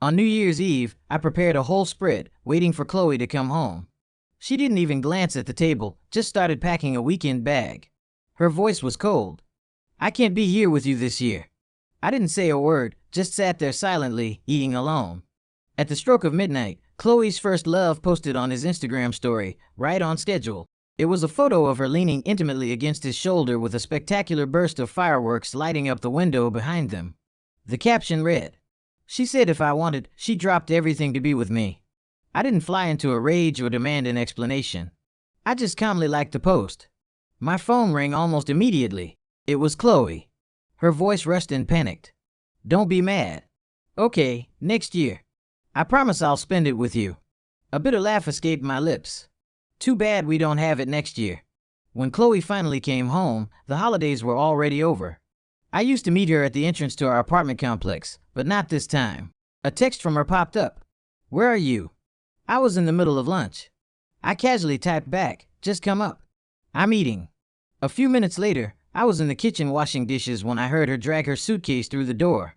On New Year's Eve, I prepared a whole spread, waiting for Chloe to come home. She didn't even glance at the table, just started packing a weekend bag. Her voice was cold. "I can't be here with you this year." I didn't say a word, just sat there silently, eating alone. At the stroke of midnight, Chloe's first love posted on his Instagram story, right on schedule. It was a photo of her leaning intimately against his shoulder with a spectacular burst of fireworks lighting up the window behind them. The caption read, "She said if I wanted, she dropped everything to be with me." I didn't fly into a rage or demand an explanation. I just calmly liked the post. My phone rang almost immediately. It was Chloe. Her voice rushed and panicked. "Don't be mad. Okay, next year. I promise I'll spend it with you." A bitter laugh escaped my lips. Too bad we don't have it next year. When Chloe finally came home, the holidays were already over. I used to meet her at the entrance to our apartment complex, but not this time. A text from her popped up. "Where are you?" I was in the middle of lunch. I casually typed back, "Just come up. I'm eating." A few minutes later, I was in the kitchen washing dishes when I heard her drag her suitcase through the door.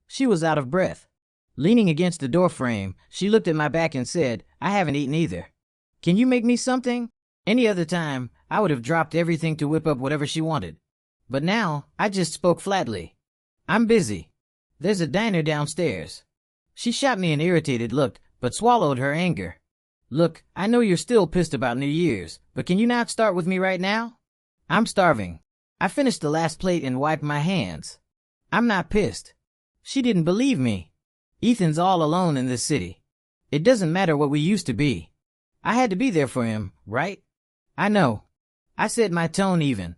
She was out of breath. Leaning against the door frame, she looked at my back and said, "I haven't eaten either. Can you make me something?" Any other time, I would have dropped everything to whip up whatever she wanted. But now, I just spoke flatly. "I'm busy. There's a diner downstairs." She shot me an irritated look, but swallowed her anger. "Look, I know you're still pissed about New Year's, but can you not start with me right now? I'm starving." I finished the last plate and wiped my hands. "I'm not pissed." She didn't believe me. "Ethan's all alone in this city. It doesn't matter what we used to be. I had to be there for him, right?" "I know." I said, my tone even.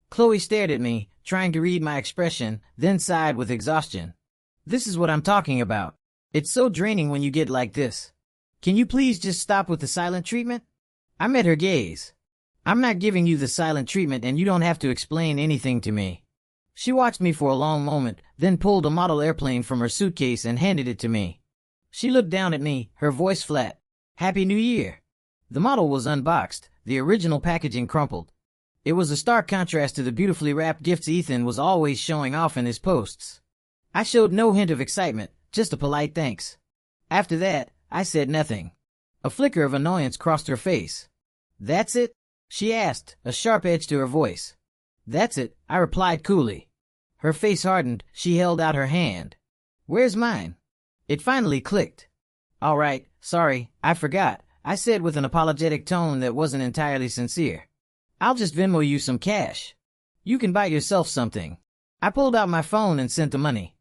Chloe stared at me, trying to read my expression, then sighed with exhaustion. "This is what I'm talking about. It's so draining when you get like this. Can you please just stop with the silent treatment?" I met her gaze. "I'm not giving you the silent treatment and you don't have to explain anything to me." She watched me for a long moment, then pulled a model airplane from her suitcase and handed it to me. She looked down at me, her voice flat. "Happy New Year." The model was unboxed, the original packaging crumpled. It was a stark contrast to the beautifully wrapped gifts Ethan was always showing off in his posts. I showed no hint of excitement, just a polite thanks. After that, I said nothing. A flicker of annoyance crossed her face. "That's it?" she asked, a sharp edge to her voice. "That's it," I replied coolly. Her face hardened, she held out her hand. "Where's mine?" It finally clicked. "All right, sorry, I forgot," I said with an apologetic tone that wasn't entirely sincere. "I'll just Venmo you some cash. You can buy yourself something." I pulled out my phone and sent the money.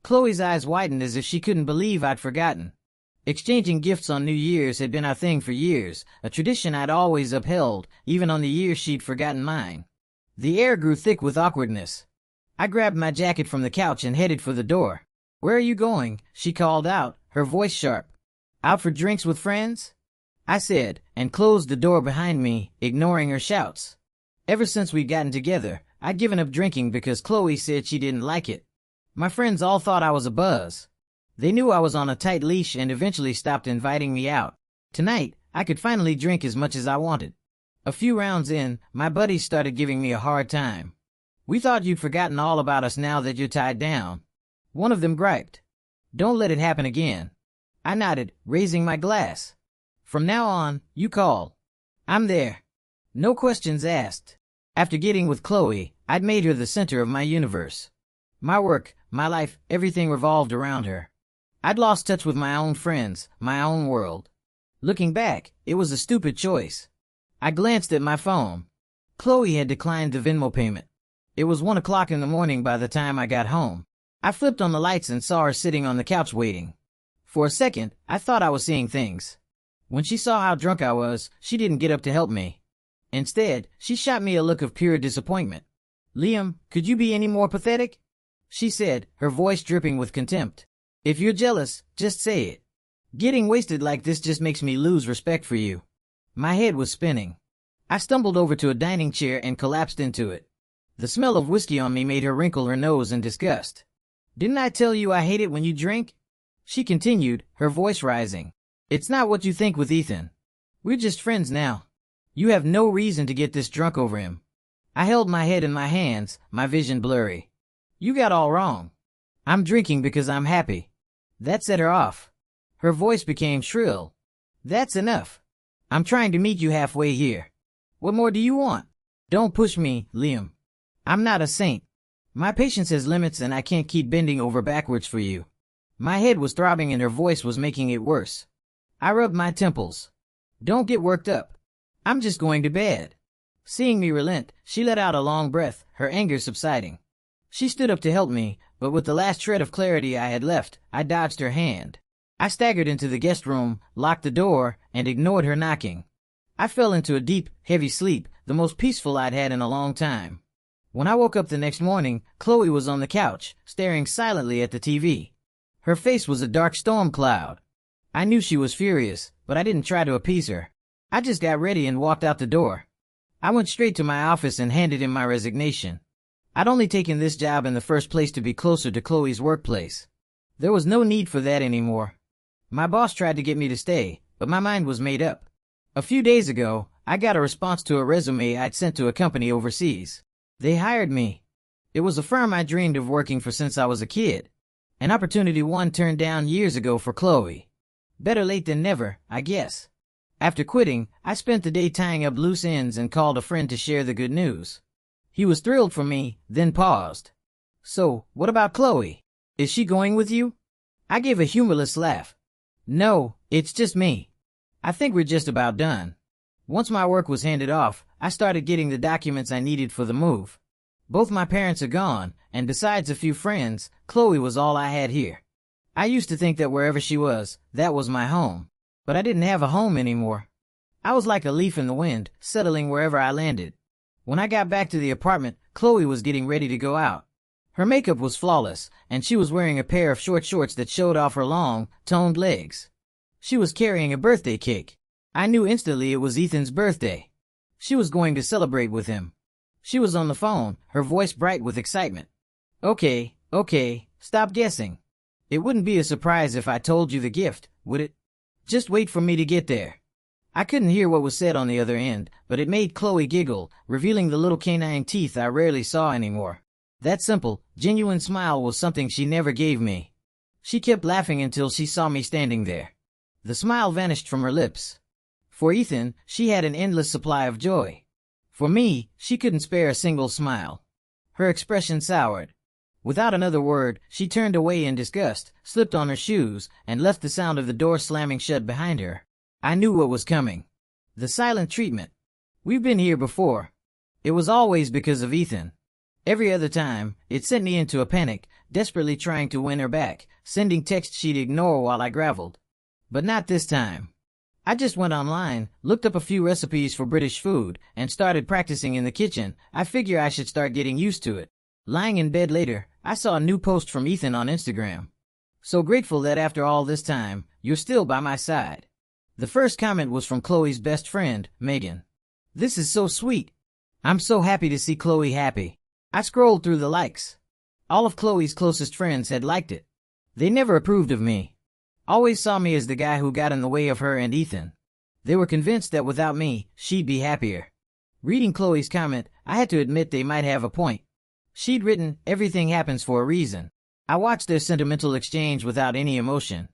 Chloe's eyes widened as if she couldn't believe I'd forgotten. Exchanging gifts on New Year's had been our thing for years, a tradition I'd always upheld, even on the years she'd forgotten mine. The air grew thick with awkwardness. I grabbed my jacket from the couch and headed for the door. "Where are you going?" she called out, her voice sharp. "Out for drinks with friends?" I said, and closed the door behind me, ignoring her shouts. Ever since we'd gotten together, I'd given up drinking because Chloe said she didn't like it. My friends all thought I was a buzz. They knew I was on a tight leash and eventually stopped inviting me out. Tonight, I could finally drink as much as I wanted. A few rounds in, my buddies started giving me a hard time. "We thought you'd forgotten all about us now that you're tied down." One of them griped. "Don't let it happen again." I nodded, raising my glass. "From now on, you call. I'm there. No questions asked." After getting with Chloe, I'd made her the center of my universe. My work, my life, everything revolved around her. I'd lost touch with my own friends, my own world. Looking back, it was a stupid choice. I glanced at my phone. Chloe had declined the Venmo payment. It was 1 o'clock in the morning by the time I got home. I flipped on the lights and saw her sitting on the couch waiting. For a second, I thought I was seeing things. When she saw how drunk I was, she didn't get up to help me. Instead, she shot me a look of pure disappointment. "Liam, could you be any more pathetic?" she said, her voice dripping with contempt. "If you're jealous, just say it. Getting wasted like this just makes me lose respect for you." My head was spinning. I stumbled over to a dining chair and collapsed into it. The smell of whiskey on me made her wrinkle her nose in disgust. "Didn't I tell you I hate it when you drink?" she continued, her voice rising. "It's not what you think with Ethan. We're just friends now. You have no reason to get this drunk over him." I held my head in my hands, my vision blurry. "You got all wrong. I'm drinking because I'm happy. That set her off. Her voice became shrill. That's enough. I'm trying to meet you halfway here. What more do you want? Don't push me, Liam. I'm not a saint. My patience has limits and I can't keep bending over backwards for you. My head was throbbing and her voice was making it worse. I rubbed my temples. Don't get worked up. I'm just going to bed. Seeing me relent, she let out a long breath, her anger subsiding. She stood up to help me, but with the last shred of clarity I had left, I dodged her hand. I staggered into the guest room, locked the door, and ignored her knocking. I fell into a deep, heavy sleep, the most peaceful I'd had in a long time. When I woke up the next morning, Chloe was on the couch, staring silently at the TV. Her face was a dark storm cloud. I knew she was furious, but I didn't try to appease her. I just got ready and walked out the door. I went straight to my office and handed in my resignation. I'd only taken this job in the first place to be closer to Chloe's workplace. There was no need for that anymore. My boss tried to get me to stay, but my mind was made up. A few days ago, I got a response to a resume I'd sent to a company overseas. They hired me. It was a firm I dreamed of working for since I was a kid. An opportunity one turned down years ago for Chloe. Better late than never, I guess. After quitting, I spent the day tying up loose ends and called a friend to share the good news. He was thrilled for me, then paused. So, what about Chloe? Is she going with you? I gave a humorless laugh. No, it's just me. I think we're just about done. Once my work was handed off, I started getting the documents I needed for the move. Both my parents are gone, and besides a few friends, Chloe was all I had here. I used to think that wherever she was, that was my home. But I didn't have a home anymore. I was like a leaf in the wind, settling wherever I landed. When I got back to the apartment, Chloe was getting ready to go out. Her makeup was flawless, and she was wearing a pair of short shorts that showed off her long, toned legs. She was carrying a birthday cake. I knew instantly it was Ethan's birthday. She was going to celebrate with him. She was on the phone, her voice bright with excitement. Okay, stop guessing. It wouldn't be a surprise if I told you the gift, would it? Just wait for me to get there. I couldn't hear what was said on the other end, but it made Chloe giggle, revealing the little canine teeth I rarely saw anymore. That simple, genuine smile was something she never gave me. She kept laughing until she saw me standing there. The smile vanished from her lips. For Ethan, she had an endless supply of joy. For me, she couldn't spare a single smile. Her expression soured. Without another word, she turned away in disgust, slipped on her shoes, and left the sound of the door slamming shut behind her. I knew what was coming. The silent treatment. We've been here before. It was always because of Ethan. Every other time, it sent me into a panic, desperately trying to win her back, sending texts she'd ignore while I gravelled. But not this time. I just went online, looked up a few recipes for British food, and started practicing in the kitchen. I figure I should start getting used to it. Lying in bed later, I saw a new post from Ethan on Instagram. So grateful that after all this time, you're still by my side. The first comment was from Chloe's best friend, Megan. This is so sweet. I'm so happy to see Chloe happy. I scrolled through the likes. All of Chloe's closest friends had liked it. They never approved of me. Always saw me as the guy who got in the way of her and Ethan. They were convinced that without me, she'd be happier. Reading Chloe's comment, I had to admit they might have a point. She'd written, everything happens for a reason. I watched their sentimental exchange without any emotion.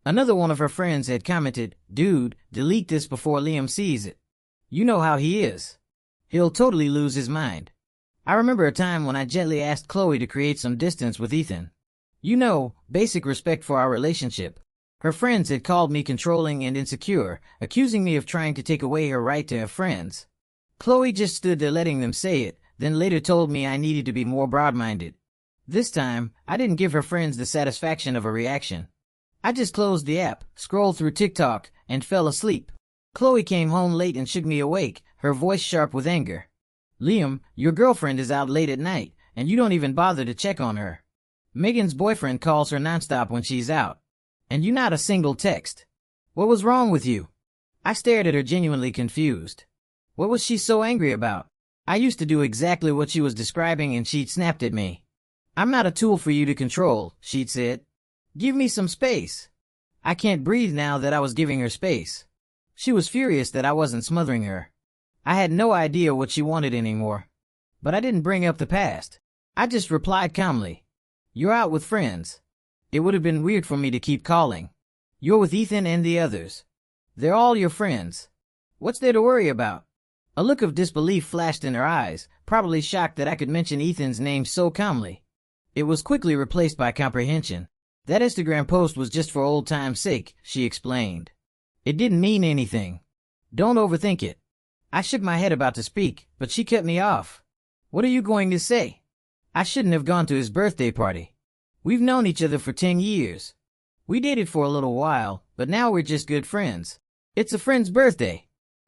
Another one of her friends had commented, dude, delete this before Liam sees it. You know how he is. He'll totally lose his mind. I remember a time when I gently asked Chloe to create some distance with Ethan. You know, basic respect for our relationship. Her friends had called me controlling and insecure, accusing me of trying to take away her right to have friends. Chloe just stood there letting them say it, then later told me I needed to be more broad-minded. This time, I didn't give her friends the satisfaction of a reaction. I just closed the app, scrolled through TikTok, and fell asleep. Chloe came home late and shook me awake, her voice sharp with anger. Liam, your girlfriend is out late at night, and you don't even bother to check on her. Megan's boyfriend calls her nonstop when she's out. And you not a single text. What was wrong with you? I stared at her genuinely confused. What was she so angry about? I used to do exactly what she was describing and she'd snapped at me. I'm not a tool for you to control, she'd said. Give me some space. I can't breathe now that I was giving her space. She was furious that I wasn't smothering her. I had no idea what she wanted anymore. But I didn't bring up the past. I just replied calmly. You're out with friends. It would have been weird for me to keep calling. You're with Ethan and the others. They're all your friends. What's there to worry about? A look of disbelief flashed in her eyes, probably shocked that I could mention Ethan's name so calmly. It was quickly replaced by comprehension. That Instagram post was just for old time's sake, she explained. It didn't mean anything. Don't overthink it. I shook my head about to speak, but she cut me off. What are you going to say? I shouldn't have gone to his birthday party. We've known each other for 10 years. We dated for a little while, but now we're just good friends. It's a friend's birthday.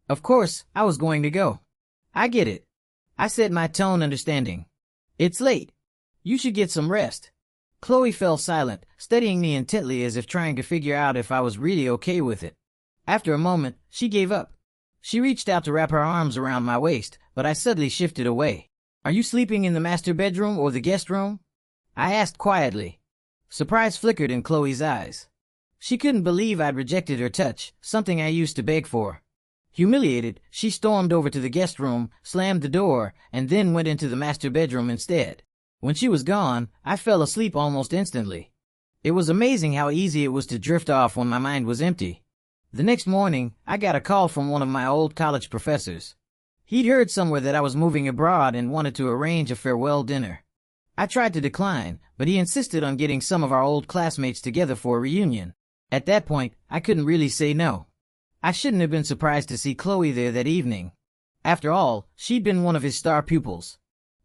Of course, I was going to go. I get it. I said, my tone understanding. It's late. You should get some rest. Chloe fell silent, studying me intently as if trying to figure out if I was really okay with it. After a moment, she gave up. She reached out to wrap her arms around my waist, but I suddenly shifted away. Are you sleeping in the master bedroom or the guest room? I asked quietly. Surprise flickered in Chloe's eyes. She couldn't believe I'd rejected her touch, something I used to beg for. Humiliated, she stormed over to the guest room, slammed the door, and then went into the master bedroom instead. When she was gone, I fell asleep almost instantly. It was amazing how easy it was to drift off when my mind was empty. The next morning, I got a call from one of my old college professors. He'd heard somewhere that I was moving abroad and wanted to arrange a farewell dinner. I tried to decline, but he insisted on getting some of our old classmates together for a reunion. At that point, I couldn't really say no. I shouldn't have been surprised to see Chloe there that evening. After all, she'd been one of his star pupils.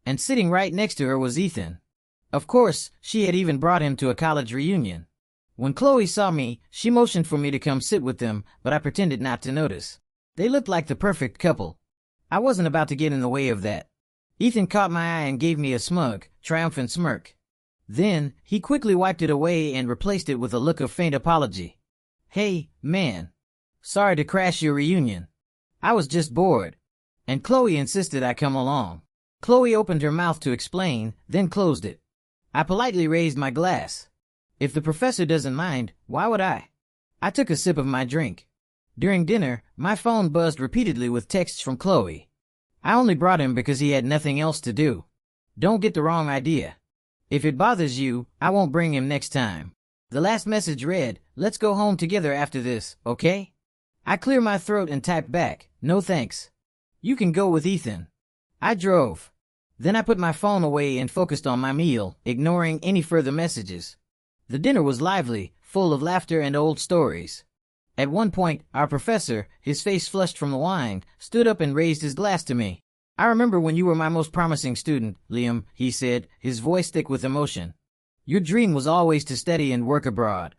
And sitting right next to her was Ethan. Of course, she had even brought him to a college reunion. When Chloe saw me, she motioned for me to come sit with them, but I pretended not to notice. They looked like the perfect couple. I wasn't about to get in the way of that. Ethan caught my eye and gave me a smug, triumphant smirk. Then, he quickly wiped it away and replaced it with a look of faint apology. Hey, man. Sorry to crash your reunion. I was just bored. And Chloe insisted I come along. Chloe opened her mouth to explain, then closed it. I politely raised my glass. If the professor doesn't mind, why would I? I took a sip of my drink. During dinner, my phone buzzed repeatedly with texts from Chloe. I only brought him because he had nothing else to do. Don't get the wrong idea. If it bothers you, I won't bring him next time. The last message read, let's go home together after this, okay? I cleared my throat and typed back, no thanks. You can go with Ethan. I drove. Then I put my phone away and focused on my meal, ignoring any further messages. The dinner was lively, full of laughter and old stories. At one point, our professor, his face flushed from the wine, stood up and raised his glass to me. I remember when you were my most promising student, Liam, he said, his voice thick with emotion. Your dream was always to study and work abroad.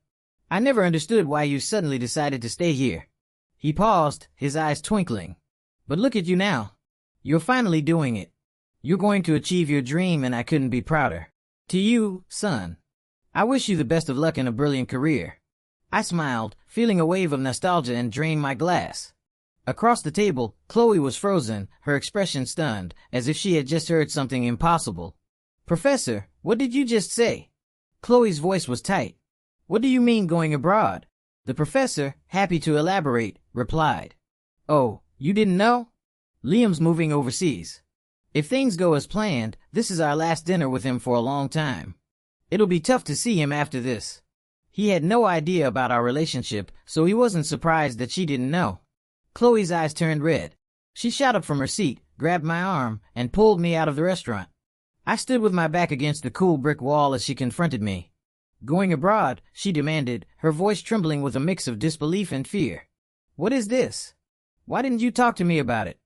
I never understood why you suddenly decided to stay here. He paused, his eyes twinkling. But look at you now. You're finally doing it. You're going to achieve your dream, and I couldn't be prouder. To you, son. I wish you the best of luck in a brilliant career. I smiled, feeling a wave of nostalgia, and drained my glass. Across the table, Chloe was frozen, her expression stunned, as if she had just heard something impossible. Professor, what did you just say? Chloe's voice was tight. What do you mean going abroad? The professor, happy to elaborate, replied. Oh, you didn't know? Liam's moving overseas. If things go as planned, this is our last dinner with him for a long time. It'll be tough to see him after this. He had no idea about our relationship, so he wasn't surprised that she didn't know. Chloe's eyes turned red. She shot up from her seat, grabbed my arm, and pulled me out of the restaurant. I stood with my back against the cool brick wall as she confronted me. Going abroad, she demanded, her voice trembling with a mix of disbelief and fear. What is this? Why didn't you talk to me about it?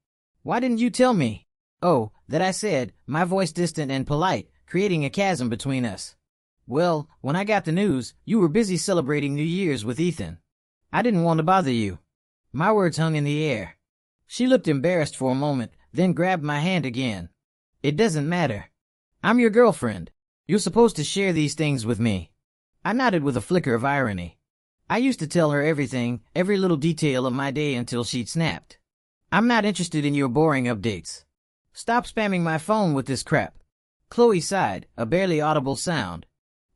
Why didn't you tell me? Oh, that I said, my voice distant and polite, creating a chasm between us. Well, when I got the news, you were busy celebrating New Year's with Ethan. I didn't want to bother you. My words hung in the air. She looked embarrassed for a moment, then grabbed my hand again. It doesn't matter. I'm your girlfriend. You're supposed to share these things with me. I nodded with a flicker of irony. I used to tell her everything, every little detail of my day until she'd snapped. I'm not interested in your boring updates. Stop spamming my phone with this crap. Chloe sighed, a barely audible sound.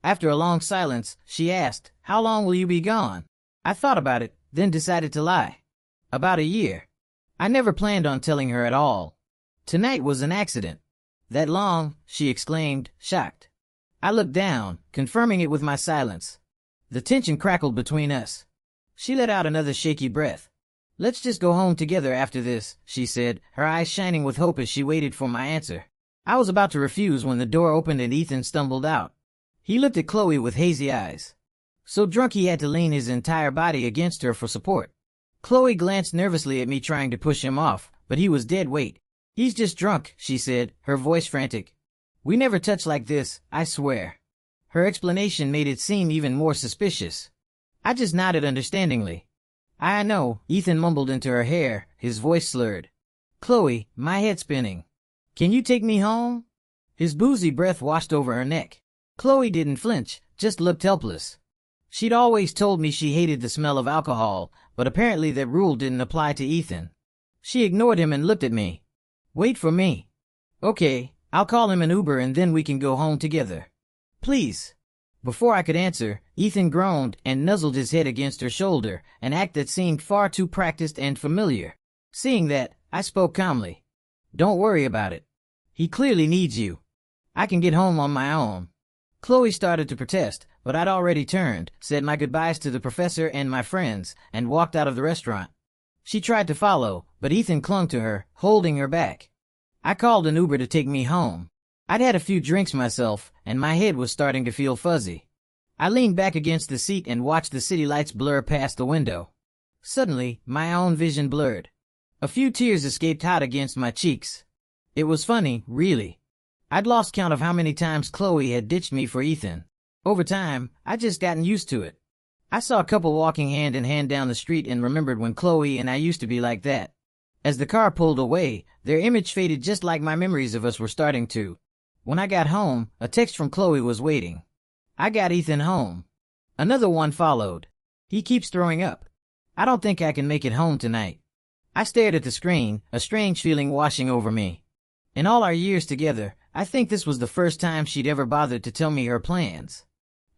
After a long silence, she asked, how long will you be gone? I thought about it, then decided to lie. About a year. I never planned on telling her at all. Tonight was an accident. That long, she exclaimed, shocked. I looked down, confirming it with my silence. The tension crackled between us. She let out another shaky breath. "Let's just go home together after this," she said, her eyes shining with hope as she waited for my answer. I was about to refuse when the door opened and Ethan stumbled out. He looked at Chloe with hazy eyes. So drunk he had to lean his entire body against her for support. Chloe glanced nervously at me, trying to push him off, but he was dead weight. "He's just drunk," she said, her voice frantic. "We never touch like this, I swear." Her explanation made it seem even more suspicious. I just nodded understandingly. "I know," Ethan mumbled into her hair, his voice slurred. "Chloe, my head's spinning. Can you take me home?" His boozy breath washed over her neck. Chloe didn't flinch, just looked helpless. She'd always told me she hated the smell of alcohol, but apparently that rule didn't apply to Ethan. She ignored him and looked at me. "Wait for me." "Okay, I'll call him an Uber and then we can go home together." "Please." Before I could answer, Ethan groaned and nuzzled his head against her shoulder, an act that seemed far too practiced and familiar. Seeing that, I spoke calmly. "Don't worry about it. He clearly needs you. I can get home on my own." Chloe started to protest, but I'd already turned, said my goodbyes to the professor and my friends, and walked out of the restaurant. She tried to follow, but Ethan clung to her, holding her back. I called an Uber to take me home. I'd had a few drinks myself, and my head was starting to feel fuzzy. I leaned back against the seat and watched the city lights blur past the window. Suddenly, my own vision blurred. A few tears escaped hot against my cheeks. It was funny, really. I'd lost count of how many times Chloe had ditched me for Ethan. Over time, I'd just gotten used to it. I saw a couple walking hand in hand down the street and remembered when Chloe and I used to be like that. As the car pulled away, their image faded just like my memories of us were starting to. When I got home, a text from Chloe was waiting. "I got Ethan home." Another one followed. "He keeps throwing up. I don't think I can make it home tonight." I stared at the screen, a strange feeling washing over me. In all our years together, I think this was the first time she'd ever bothered to tell me her plans.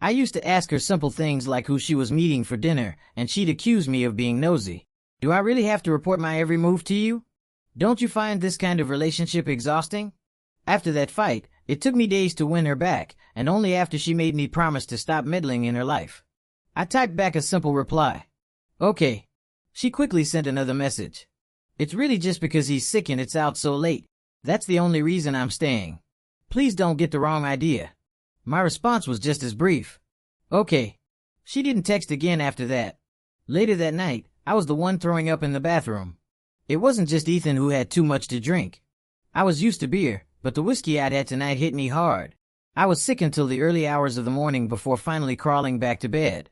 I used to ask her simple things like who she was meeting for dinner, and she'd accuse me of being nosy. "Do I really have to report my every move to you? Don't you find this kind of relationship exhausting?" After that fight, it took me days to win her back, and only after she made me promise to stop meddling in her life. I typed back a simple reply. "Okay." She quickly sent another message. "It's really just because he's sick and it's out so late. That's the only reason I'm staying. Please don't get the wrong idea." My response was just as brief. "Okay." She didn't text again after that. Later that night, I was the one throwing up in the bathroom. It wasn't just Ethan who had too much to drink. I was used to beer, but the whiskey I'd had tonight hit me hard. I was sick until the early hours of the morning before finally crawling back to bed.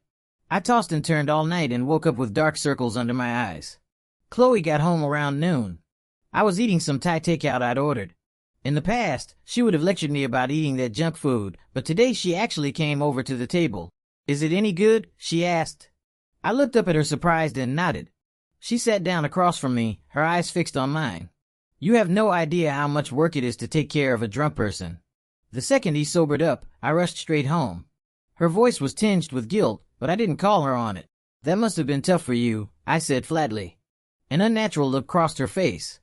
I tossed and turned all night and woke up with dark circles under my eyes. Chloe got home around noon. I was eating some Thai takeout I'd ordered. In the past, she would have lectured me about eating that junk food, but today she actually came over to the table. "Is it any good?" she asked. I looked up at her surprised and nodded. She sat down across from me, her eyes fixed on mine. "You have no idea how much work it is to take care of a drunk person." The second he sobered up, I rushed straight home. Her voice was tinged with guilt, but I didn't call her on it. "That must have been tough for you," I said flatly. An unnatural look crossed her face.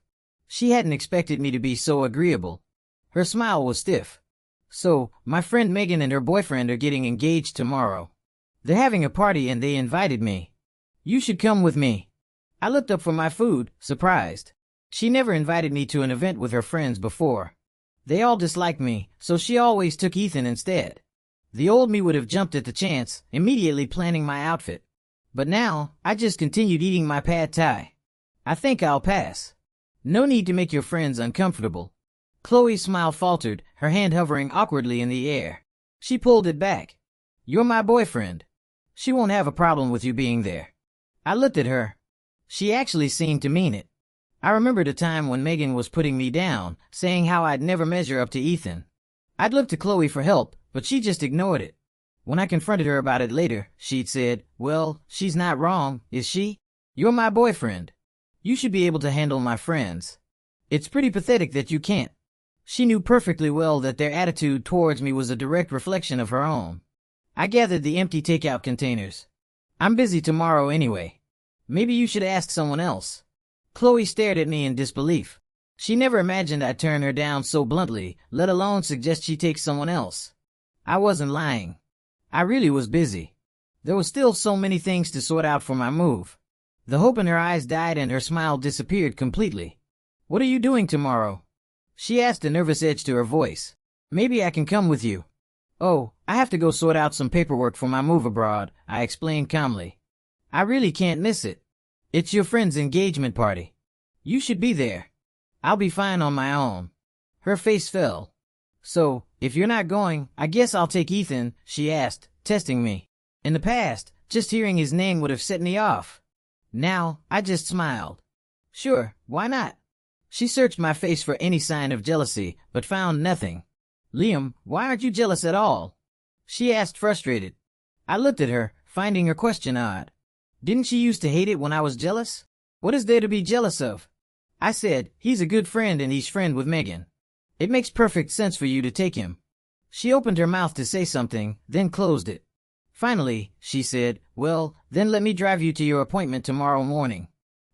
She hadn't expected me to be so agreeable. Her smile was stiff. "So, my friend Megan and her boyfriend are getting engaged tomorrow. They're having a party and they invited me. You should come with me." I looked up from my food, surprised. She never invited me to an event with her friends before. They all disliked me, so she always took Ethan instead. The old me would have jumped at the chance, immediately planning my outfit. But now, I just continued eating my pad thai. "I think I'll pass. No need to make your friends uncomfortable." Chloe's smile faltered, her hand hovering awkwardly in the air. She pulled it back. "You're my boyfriend. She won't have a problem with you being there." I looked at her. She actually seemed to mean it. I remembered a time when Megan was putting me down, saying how I'd never measure up to Ethan. I'd looked to Chloe for help, but she just ignored it. When I confronted her about it later, she'd said, "Well, she's not wrong, is she? You're my boyfriend. You should be able to handle my friends. It's pretty pathetic that you can't." She knew perfectly well that their attitude towards me was a direct reflection of her own. I gathered the empty takeout containers. "I'm busy tomorrow anyway. Maybe you should ask someone else." Chloe stared at me in disbelief. She never imagined I'd turn her down so bluntly, let alone suggest she take someone else. I wasn't lying. I really was busy. There was still so many things to sort out for my move. The hope in her eyes died and her smile disappeared completely. What are you doing tomorrow? She asked, a nervous edge to her voice. Maybe I can come with you. Oh, I have to go sort out some paperwork for my move abroad, I explained calmly. I really can't miss it. It's your friend's engagement party. You should be there. I'll be fine on my own. Her face fell. So, if you're not going, I guess I'll take Ethan, she asked, testing me. In the past, just hearing his name would have set me off. Now, I just smiled. Sure, why not? She searched my face for any sign of jealousy, but found nothing. Liam, why aren't you jealous at all? She asked, frustrated. I looked at her, finding her question odd. Didn't she used to hate it when I was jealous? What is there to be jealous of? I said, he's a good friend and he's friend with Megan. It makes perfect sense for you to take him. She opened her mouth to say something, then closed it. Finally, she said, well, then let me drive you to your appointment tomorrow morning.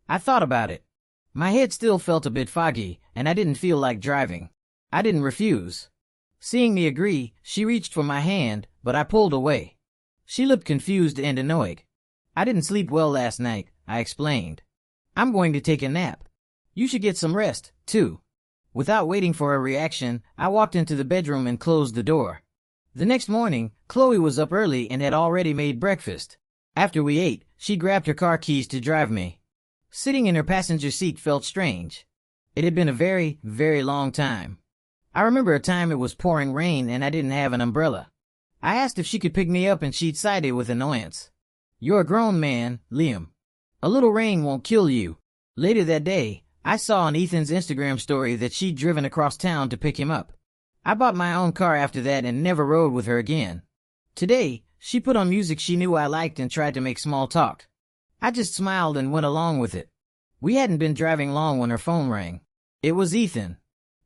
I thought about it. My head still felt a bit foggy, and I didn't feel like driving. I didn't refuse. Seeing me agree, she reached for my hand, but I pulled away. She looked confused and annoyed. I didn't sleep well last night, I explained. I'm going to take a nap. You should get some rest, too. Without waiting for her reaction, I walked into the bedroom and closed the door. The next morning, Chloe was up early and had already made breakfast. After we ate, she grabbed her car keys to drive me. Sitting in her passenger seat felt strange. It had been a very, very long time. I remember a time it was pouring rain and I didn't have an umbrella. I asked if she could pick me up and she'd sided with annoyance. You're a grown man, Liam. A little rain won't kill you. Later that day, I saw on Ethan's Instagram story that she'd driven across town to pick him up. I bought my own car after that and never rode with her again. Today, she put on music she knew I liked and tried to make small talk. I just smiled and went along with it. We hadn't been driving long when her phone rang. It was Ethan.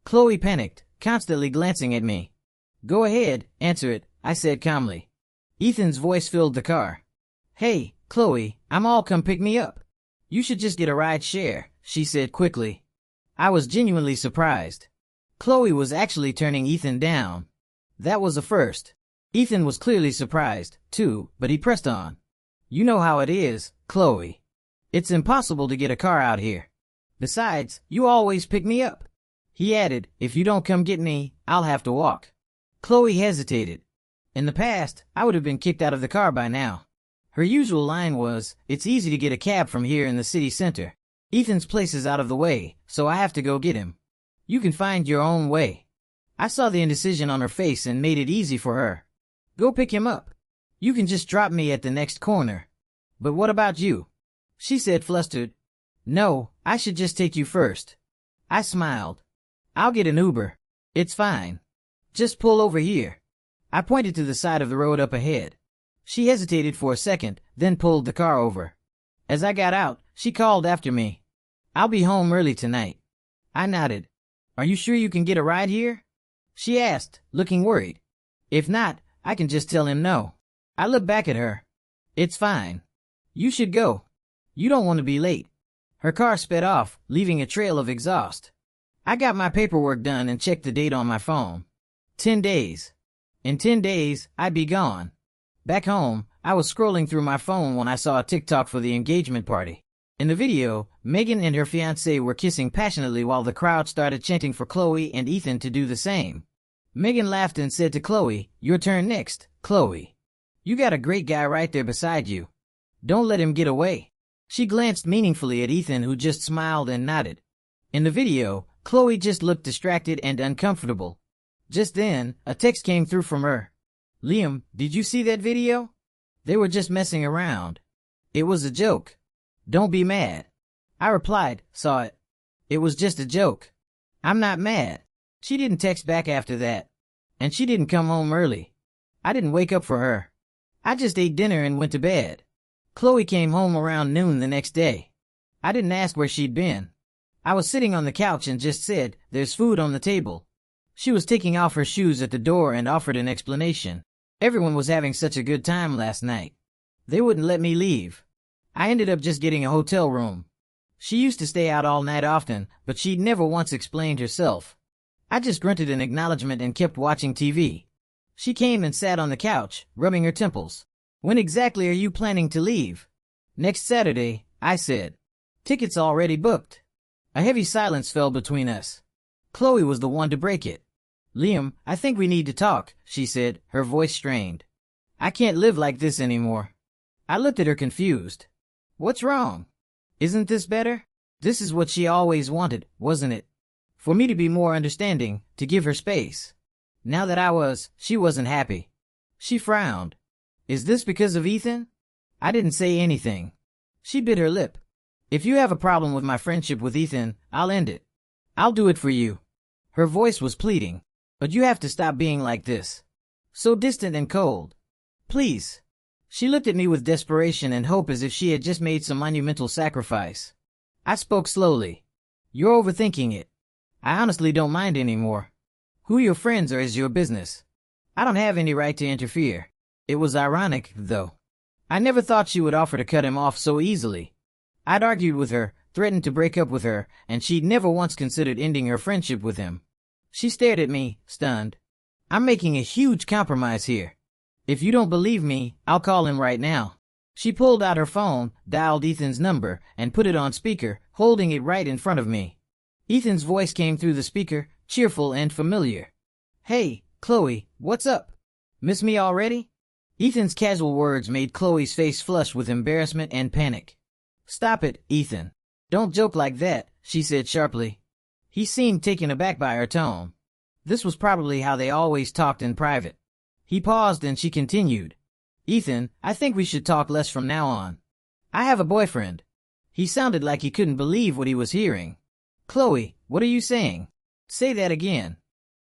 Chloe panicked, constantly glancing at me. Go ahead, answer it, I said calmly. Ethan's voice filled the car. Hey, Chloe, I'm all come pick me up. You should just get a ride share, she said quickly. I was genuinely surprised. Chloe was actually turning Ethan down. That was a first. Ethan was clearly surprised, too, but he pressed on. You know how it is, Chloe. It's impossible to get a car out here. Besides, you always pick me up. He added, if you don't come get me, I'll have to walk. Chloe hesitated. In the past, I would have been kicked out of the car by now. Her usual line was, it's easy to get a cab from here in the city center. Ethan's place is out of the way, so I have to go get him. You can find your own way. I saw the indecision on her face and made it easy for her. Go pick him up. You can just drop me at the next corner. But what about you? She said, flustered. No, I should just take you first. I smiled. I'll get an Uber. It's fine. Just pull over here. I pointed to the side of the road up ahead. She hesitated for a second, then pulled the car over. As I got out, she called after me. I'll be home early tonight. I nodded. Are you sure you can get a ride here? She asked, looking worried. If not, I can just tell him no. I looked back at her. It's fine. You should go. You don't want to be late. Her car sped off, leaving a trail of exhaust. I got my paperwork done and checked the date on my phone. 10 days. In 10 days, I'd be gone. Back home, I was scrolling through my phone when I saw a TikTok for the engagement party. In the video, Megan and her fiancé were kissing passionately while the crowd started chanting for Chloe and Ethan to do the same. Megan laughed and said to Chloe, your turn next, Chloe. You got a great guy right there beside you. Don't let him get away. She glanced meaningfully at Ethan, who just smiled and nodded. In the video, Chloe just looked distracted and uncomfortable. Just then, a text came through from her. Liam, did you see that video? They were just messing around. It was a joke. Don't be mad. I replied, saw it. It was just a joke. I'm not mad. She didn't text back after that. And she didn't come home early. I didn't wake up for her. I just ate dinner and went to bed. Chloe came home around noon the next day. I didn't ask where she'd been. I was sitting on the couch and just said, there's food on the table. She was taking off her shoes at the door and offered an explanation. Everyone was having such a good time last night. They wouldn't let me leave. I ended up just getting a hotel room. She used to stay out all night often, but she'd never once explained herself. I just grunted in acknowledgement and kept watching TV. She came and sat on the couch, rubbing her temples. When exactly are you planning to leave? Next Saturday, I said. Tickets already booked. A heavy silence fell between us. Chloe was the one to break it. Liam, I think we need to talk, she said, her voice strained. I can't live like this anymore. I looked at her confused. What's wrong? Isn't this better? This is what she always wanted, wasn't it? For me to be more understanding, to give her space. Now that she wasn't happy. She frowned. Is this because of Ethan? I didn't say anything. She bit her lip. If you have a problem with my friendship with Ethan, I'll end it. I'll do it for you. Her voice was pleading. But you have to stop being like this. So distant and cold. Please. She looked at me with desperation and hope as if she had just made some monumental sacrifice. I spoke slowly. You're overthinking it. I honestly don't mind anymore. Who your friends are is your business. I don't have any right to interfere. It was ironic, though. I never thought she would offer to cut him off so easily. I'd argued with her, threatened to break up with her, and she'd never once considered ending her friendship with him. She stared at me, stunned. I'm making a huge compromise here. If you don't believe me, I'll call him right now. She pulled out her phone, dialed Ethan's number, and put it on speaker, holding it right in front of me. Ethan's voice came through the speaker, cheerful and familiar. Hey, Chloe, what's up? Miss me already? Ethan's casual words made Chloe's face flush with embarrassment and panic. Stop it, Ethan. Don't joke like that, she said sharply. He seemed taken aback by her tone. This was probably how they always talked in private. He paused and she continued. Ethan, I think we should talk less from now on. I have a boyfriend. He sounded like he couldn't believe what he was hearing. Chloe, what are you saying? Say that again.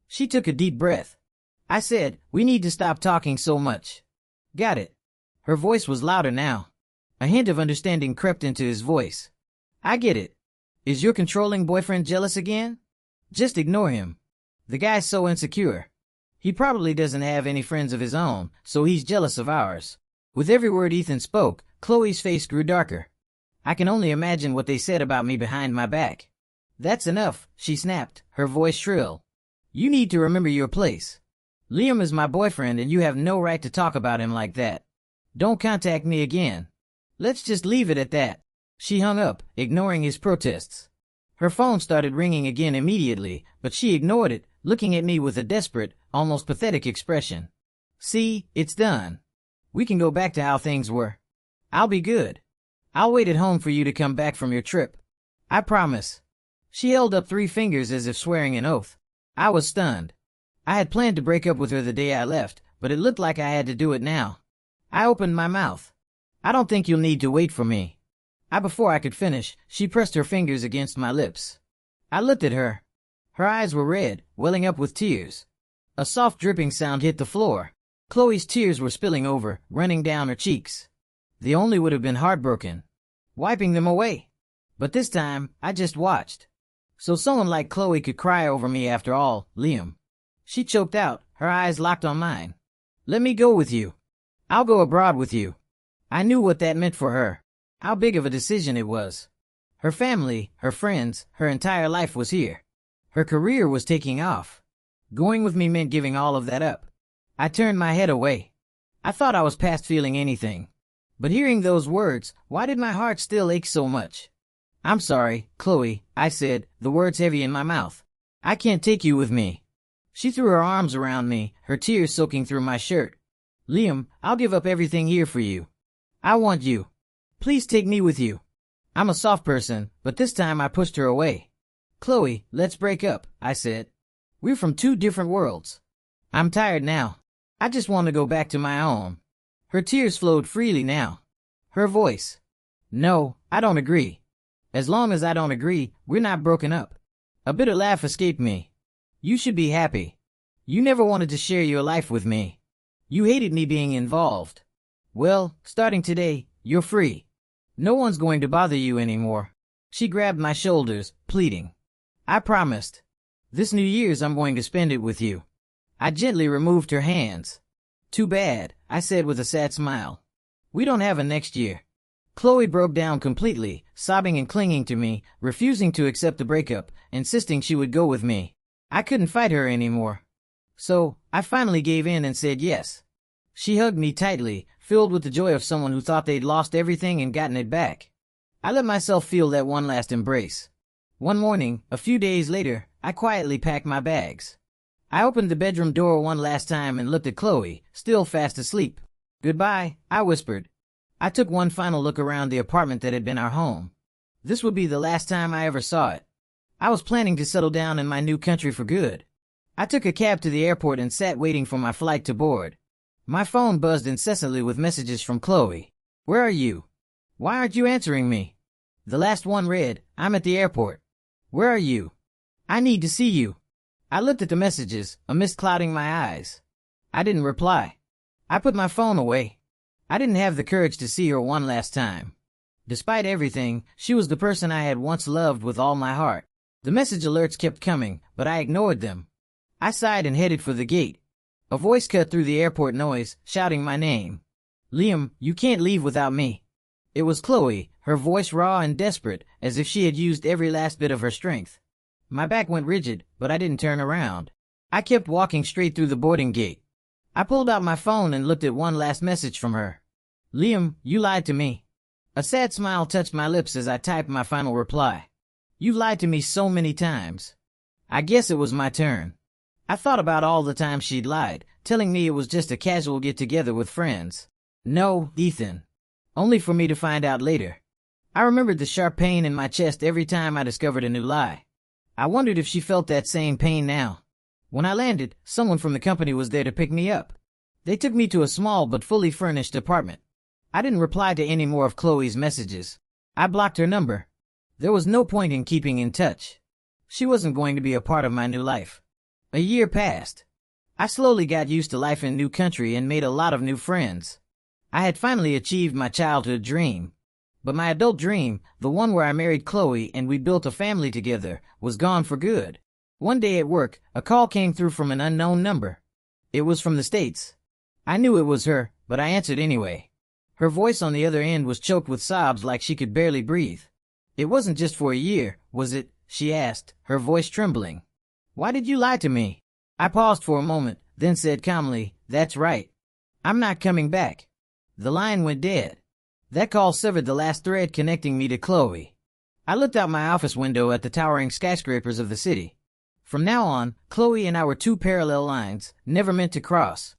She took a deep breath. I said, we need to stop talking so much. Got it. Her voice was louder now. A hint of understanding crept into his voice. I get it. Is your controlling boyfriend jealous again? Just ignore him. The guy's so insecure. He probably doesn't have any friends of his own, so he's jealous of ours. With every word Ethan spoke, Chloe's face grew darker. I can only imagine what they said about me behind my back. That's enough, she snapped, her voice shrill. You need to remember your place. Liam is my boyfriend and you have no right to talk about him like that. Don't contact me again. Let's just leave it at that. She hung up, ignoring his protests. Her phone started ringing again immediately, but she ignored it, looking at me with a desperate, almost pathetic expression. See, it's done. We can go back to how things were. I'll be good. I'll wait at home for you to come back from your trip. I promise. She held up 3 fingers as if swearing an oath. I was stunned. I had planned to break up with her the day I left, but it looked like I had to do it now. I opened my mouth. I don't think you'll need to wait for me. Before I could finish, she pressed her fingers against my lips. I looked at her. Her eyes were red, welling up with tears. A soft dripping sound hit the floor. Chloe's tears were spilling over, running down her cheeks. They only would have been heartbroken, wiping them away. But this time, I just watched. So someone like Chloe could cry over me after all, Liam. She choked out, her eyes locked on mine. Let me go with you. I'll go abroad with you. I knew what that meant for her. How big of a decision it was. Her family, her friends, her entire life was here. Her career was taking off. Going with me meant giving all of that up. I turned my head away. I thought I was past feeling anything. But hearing those words, why did my heart still ache so much? I'm sorry, Chloe, I said, the words heavy in my mouth. I can't take you with me. She threw her arms around me, her tears soaking through my shirt. Liam, I'll give up everything here for you. I want you. Please take me with you. I'm a soft person, but this time I pushed her away. Chloe, let's break up, I said. We're from 2 different worlds. I'm tired now. I just want to go back to my own. Her tears flowed freely now. Her voice. No, I don't agree. As long as I don't agree, we're not broken up. A bitter laugh escaped me. You should be happy. You never wanted to share your life with me. You hated me being involved. Well, starting today, you're free. No one's going to bother you anymore. She grabbed my shoulders, pleading. I promised. This New Year's I'm going to spend it with you. I gently removed her hands. Too bad, I said with a sad smile. We don't have a next year. Chloe broke down completely, sobbing and clinging to me, refusing to accept the breakup, insisting she would go with me. I couldn't fight her anymore. So, I finally gave in and said yes. She hugged me tightly, filled with the joy of someone who thought they'd lost everything and gotten it back. I let myself feel that one last embrace. One morning, a few days later, I quietly packed my bags. I opened the bedroom door one last time and looked at Chloe, still fast asleep. "Goodbye," I whispered. I took one final look around the apartment that had been our home. This would be the last time I ever saw it. I was planning to settle down in my new country for good. I took a cab to the airport and sat waiting for my flight to board. My phone buzzed incessantly with messages from Chloe. "Where are you? Why aren't you answering me?" The last one read, "I'm at the airport. Where are you? I need to see you." I looked at the messages, a mist clouding my eyes. I didn't reply. I put my phone away. I didn't have the courage to see her one last time. Despite everything, she was the person I had once loved with all my heart. The message alerts kept coming, but I ignored them. I sighed and headed for the gate. A voice cut through the airport noise, shouting my name. "Liam, you can't leave without me." It was Chloe, her voice raw and desperate, as if she had used every last bit of her strength. My back went rigid, but I didn't turn around. I kept walking straight through the boarding gate. I pulled out my phone and looked at one last message from her. "Liam, you lied to me." A sad smile touched my lips as I typed my final reply. "You've lied to me so many times." I guess it was my turn. I thought about all the times she'd lied, telling me it was just a casual get-together with friends. No, Ethan. Only for me to find out later. I remembered the sharp pain in my chest every time I discovered a new lie. I wondered if she felt that same pain now. When I landed, someone from the company was there to pick me up. They took me to a small but fully furnished apartment. I didn't reply to any more of Chloe's messages. I blocked her number. There was no point in keeping in touch. She wasn't going to be a part of my new life. A year passed. I slowly got used to life in a new country and made a lot of new friends. I had finally achieved my childhood dream. But my adult dream, the one where I married Chloe and we built a family together, was gone for good. One day at work, a call came through from an unknown number. It was from the States. I knew it was her, but I answered anyway. Her voice on the other end was choked with sobs like she could barely breathe. "It wasn't just for a year, was it?" she asked, her voice trembling. "Why did you lie to me?" I paused for a moment, then said calmly, "That's right. I'm not coming back." The line went dead. That call severed the last thread connecting me to Chloe. I looked out my office window at the towering skyscrapers of the city. From now on, Chloe and I were two parallel lines, never meant to cross.